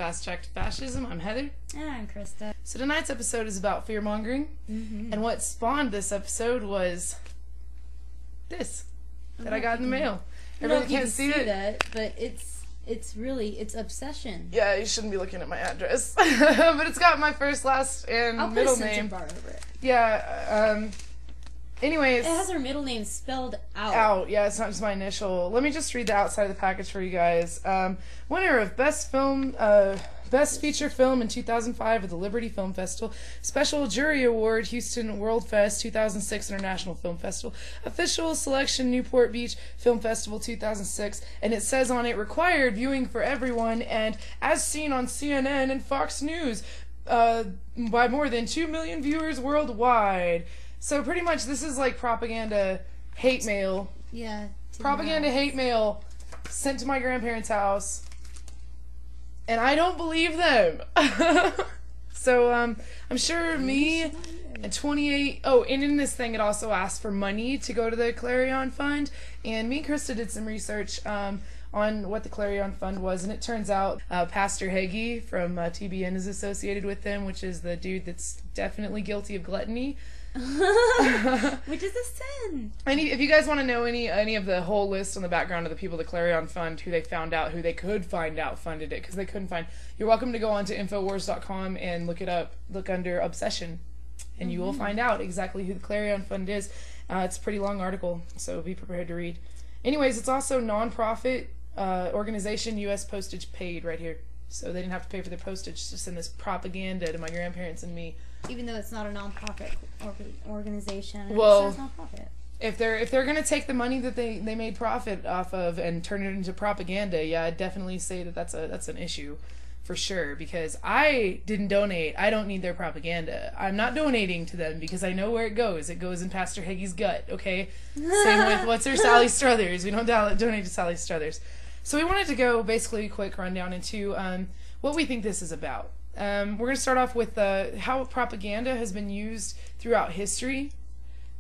Fast Track to Fascism. I'm Heather. And I'm Christa. So tonight's episode is about fearmongering. And what spawned this episode was this that I got in the mail. Everybody can't see that, but it's obsession. Yeah, you shouldn't be looking at my address. But it's got my first, last, and middle name. Bar over it. Yeah, anyways. It has her middle name spelled out. Yeah, it's not just my initial. Let me just read the outside of the package for you guys. Winner of Best Feature Film in 2005 at the Liberty Film Festival. Special Jury Award, Houston World Fest 2006 International Film Festival. Official Selection, Newport Beach Film Festival 2006. And it says on it, required viewing for everyone, and as seen on CNN and Fox News by more than 2 million viewers worldwide. So pretty much this is like propaganda hate mail. Yeah. Propaganda hate mail sent to my grandparents' house. And I don't believe them. So I'm sure me and 28... Oh, and in this thing it also asked for money to go to the Clarion Fund. And me and Krista did some research on what the Clarion Fund was. And it turns out Pastor Hagee from TBN is associated with them, which is the dude that's definitely guilty of gluttony. Which is a sin. If you guys want to know any of the whole list on the background of the people the Clarion Fund, who they found out, who they could find out funded it, because they couldn't find, you're welcome to go on to infowars.com and look it up. Look under obsession, and you will find out exactly who the Clarion Fund is. It's a pretty long article, so be prepared to read. Anyways, it's also non-profit organization, U.S. postage paid right here. So they didn't have to pay for their postage to send this propaganda to my grandparents and me. Even though it's not a non-profit organization. Well, it's non-profit. If they're gonna take the money that they made profit off of and turn it into propaganda, yeah, I'd definitely say that's an issue for sure, because I didn't donate. I don't need their propaganda. I'm not donating to them because I know where it goes. It goes in Pastor Hagee's gut, okay? Same with Sally Struthers. We don't donate to Sally Struthers. So we wanted to go basically a quick rundown into what we think this is about. We're going to start off with how propaganda has been used throughout history,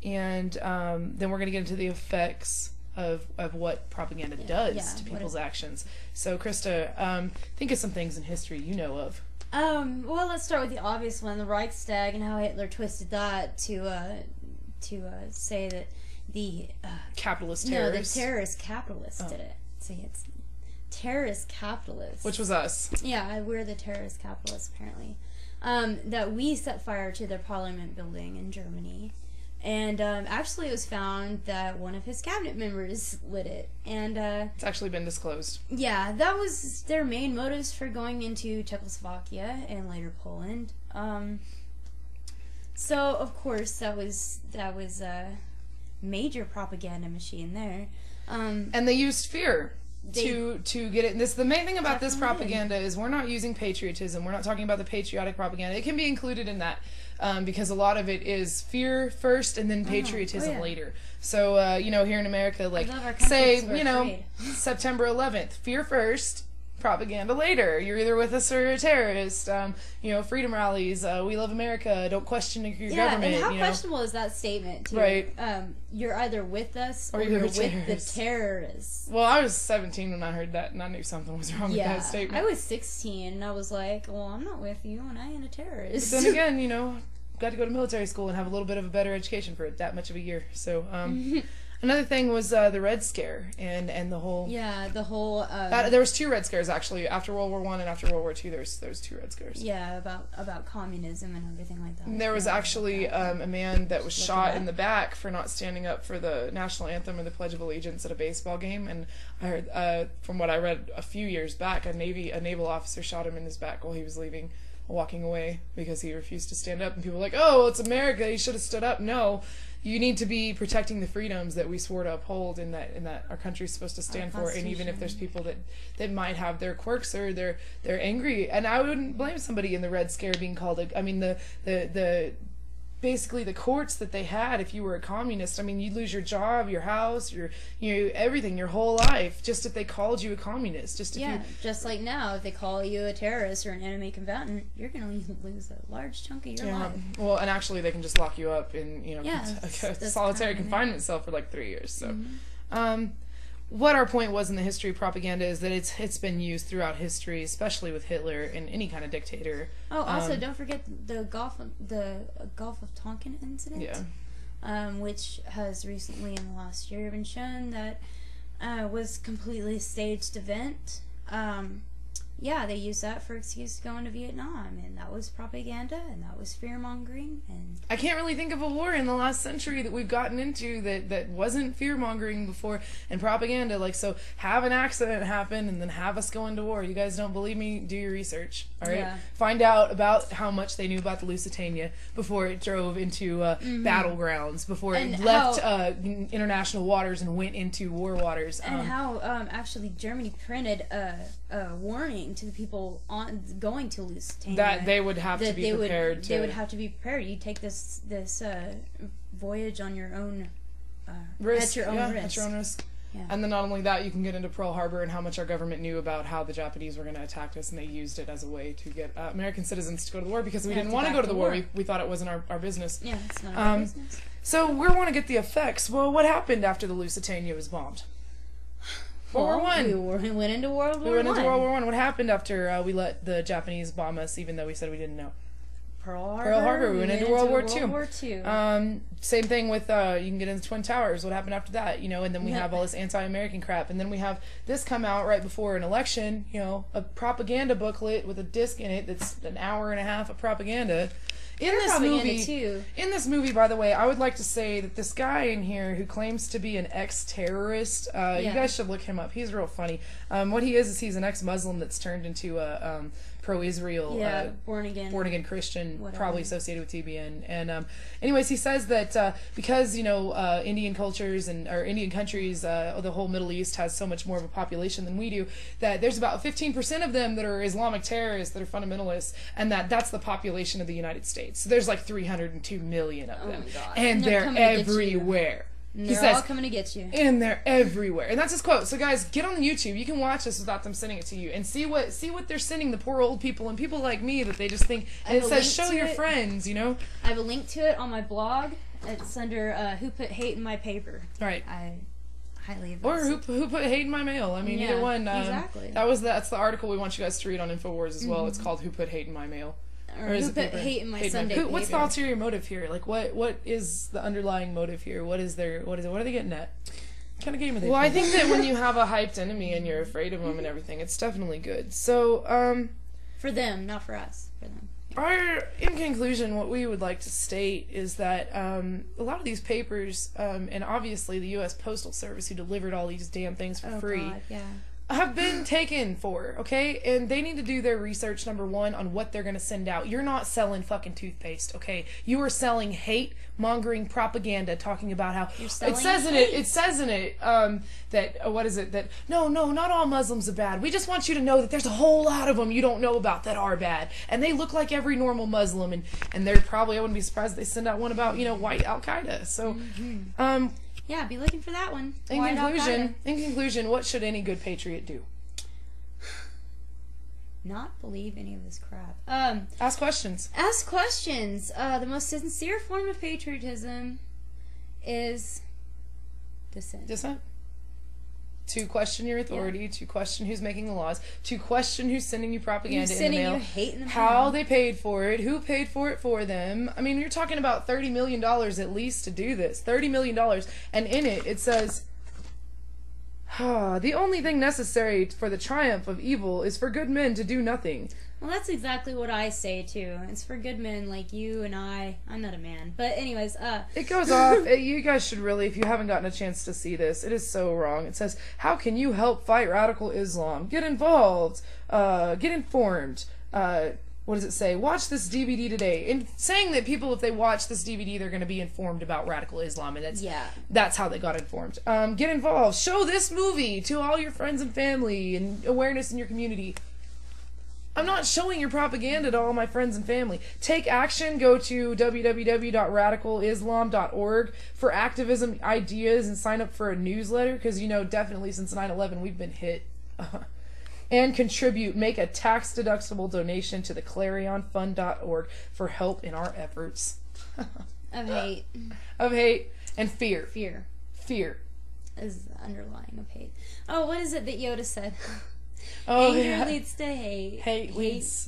and then we're going to get into the effects of what propaganda does to people's actions. So, Krista, think of some things in history you know of. Well, let's start with the obvious one, the Reichstag, and how Hitler twisted that to say that the capitalist terrorists. No, the terrorist capitalists did it. See, it's terrorist capitalists. Which was us. Yeah, we're the terrorist capitalists, apparently. That we set fire to their parliament building in Germany. And actually it was found that one of his cabinet members lit it. And it's actually been disclosed. Yeah, that was their main motives for going into Czechoslovakia and later Poland. So, of course, that was a major propaganda machine there. And they used fear to get it. The main thing about this propaganda is we're not using patriotism. We're not talking about the patriotic propaganda. It can be included in that because a lot of it is fear first and then patriotism later. So, here in America, like, say, September 11th, fear first, propaganda later. You're either with us or a terrorist. Freedom rallies, we love America, don't question your government. And how questionable is that statement, too? Right. You're either with us or you're with the terrorists. Well, I was 17 when I heard that, and I knew something was wrong with that statement. I was 16, and I was like, well, I'm not with you, and I ain't a terrorist. But then again, got to go to military school and have a little bit of a better education for that much of a year. So, another thing was the Red Scare and the whole... Yeah, the whole... there was 2 Red Scares, actually. After World War I and after World War II, there's 2 Red Scares. Yeah, about communism and everything like that. And there was actually a man that was shot in the back for not standing up for the national anthem or the Pledge of Allegiance at a baseball game. And I heard, from what I read a few years back, a naval officer shot him in his back while he was walking away because he refused to stand up. And people were like, oh, well, it's America, he should have stood up. No. You need to be protecting the freedoms that we swore to uphold and that our country is supposed to stand for. And even if there's people that might have their quirks or they're angry, and I wouldn't blame somebody in the Red Scare being called the basically the courts that they had if you were a communist. I mean, you'd lose your job, your house, your everything, your whole life, just if they called you a communist. Just like now, if they call you a terrorist or an enemy combatant, you're going to lose a large chunk of your life. Well, and actually, they can just lock you up in solitary confinement cell for like 3 years. So, what our point was in the history of propaganda is that it's been used throughout history, especially with Hitler and any kind of dictator. Oh, also don't forget the Gulf of Tonkin incident. Yeah. Which has recently in the last year been shown that was completely staged event. Yeah, they used that for excuse to go into Vietnam, and that was propaganda, and that was fear-mongering, and... I can't really think of a war in the last century that we've gotten into that wasn't fear-mongering before, and propaganda. Like, so have an accident happen, and then have us go into war. You guys don't believe me? Do your research, all right? Yeah. Find out about how much they knew about the Lusitania before it drove into battlegrounds, before it left international waters and went into war waters. And how, actually, Germany printed a warning to the people going to Lusitania that they would have to be prepared. They would have to be prepared. You take this voyage on your own risk. At your own risk. At your own risk. Yeah. And then not only that, you can get into Pearl Harbor and how much our government knew about how the Japanese were going to attack us, and they used it as a way to get American citizens to go to the war because we didn't want to go to the war. We thought it wasn't our business. Yeah, it's not our business. So we want to get the effects. Well, what happened after the Lusitania was bombed? World War I. We went into World War I. We went into World War I. What happened after we let the Japanese bomb us, even though we said we didn't know? Pearl Harbor. We went into World War II. World War II. Same thing with, you can get into Twin Towers. What happened after that? You know, and then we have all this anti-American crap. And then we have this come out right before an election, you know, a propaganda booklet with a disc in it that's an hour and a half of propaganda. In this movie, by the way, I would like to say that this guy in here who claims to be an ex-terrorist, you guys should look him up. He's real funny. What he is he's an ex-Muslim that's turned into a pro-Israel, born again Christian, whatever. Probably associated with TBN. And anyways, he says that because Indian cultures or Indian countries, the whole Middle East has so much more of a population than we do, that there's about 15% of them that are Islamic terrorists, that are fundamentalists, and that's the population of the United States. So there's like 302 million of them, and they're everywhere. They're all coming to get you. And they're everywhere. And that's his quote. So guys, get on YouTube. You can watch this without them sending it to you. And see what they're sending the poor old people and people like me that they just think... And it says, show your friends, you know? I have a link to it on my blog. It's under Who Put Hate in My Paper. Right. I highly advise Or who put hate in my mail. I mean, either one. Exactly. That's the article we want you guys to read on Infowars as well. It's called Who Put Hate in My Mail. Or who put hate in my Sunday paper. What's the ulterior motive here? Like, what is the underlying motive here? What are they getting at? What kind of game are they playing? I think that when you have a hyped enemy and you're afraid of them and everything, it's definitely good. So, for them, not for us. For them. In conclusion, what we would like to state is that a lot of these papers, and obviously the U.S. Postal Service, who delivered all these damn things for free, God, yeah. have been taken for, okay? And they need to do their research, number one, on what they're going to send out. You're not selling fucking toothpaste, okay? You are selling hate-mongering propaganda, talking about how... You're selling it says in it, that, what is it, that, no, not all Muslims are bad. We just want you to know that there's a whole lot of them you don't know about that are bad. And they look like every normal Muslim, and they're probably, I wouldn't be surprised if they send out one about, white Al-Qaeda. So, yeah, be looking for that one. In conclusion, what should any good patriot do? Not believe any of this crap. Ask questions. Ask questions. The most sincere form of patriotism is dissent. To question your authority, to question who's making the laws, to question who's sending you propaganda in the mail, hate in the mail. How they paid for it, who paid for it for them. I mean, you're talking about $30 million at least to do this. $30 million. And in it says, the only thing necessary for the triumph of evil is for good men to do nothing. Well, that's exactly what I say, too. It's for good men like you and I. I'm not a man. But anyways, It goes off. You guys should really, if you haven't gotten a chance to see this, it is so wrong. It says, how can you help fight radical Islam? Get involved. Get informed. What does it say? Watch this DVD today. And saying that people, if they watch this DVD, they're going to be informed about radical Islam. And that's how they got informed. Get involved. Show this movie to all your friends and family and awareness in your community. I'm not showing your propaganda to all my friends and family. Take action. Go to www.radicalislam.org for activism ideas and sign up for a newsletter because, definitely since 9/11 we've been hit. And contribute. Make a tax-deductible donation to the clarionfund.org for help in our efforts. Of hate. Of hate and fear. Fear. is underlying of hate. Oh, what is it that Yoda said? Oh, anger leads to hate. Fear leads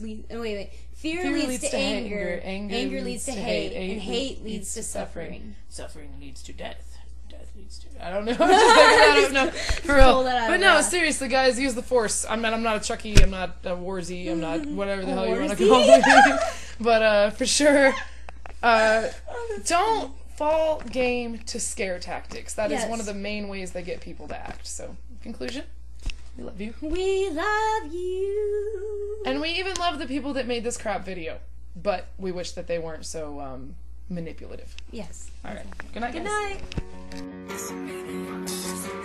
to anger. Anger leads to hate. And hate leads to suffering. Suffering leads to death. Death leads to... I don't know. I'm just thinking that out. No, for real. But no, seriously, guys, use the Force. I'm not a Chucky. I'm not a Warzy. I'm not whatever the hell you want to call me. But for sure, don't fall game to scare tactics. That is one of the main ways they get people to act. So, conclusion? We love you. We love you. And we even love the people that made this crap video. But we wish that they weren't so manipulative. Yes. All right. Good night, guys. Good night.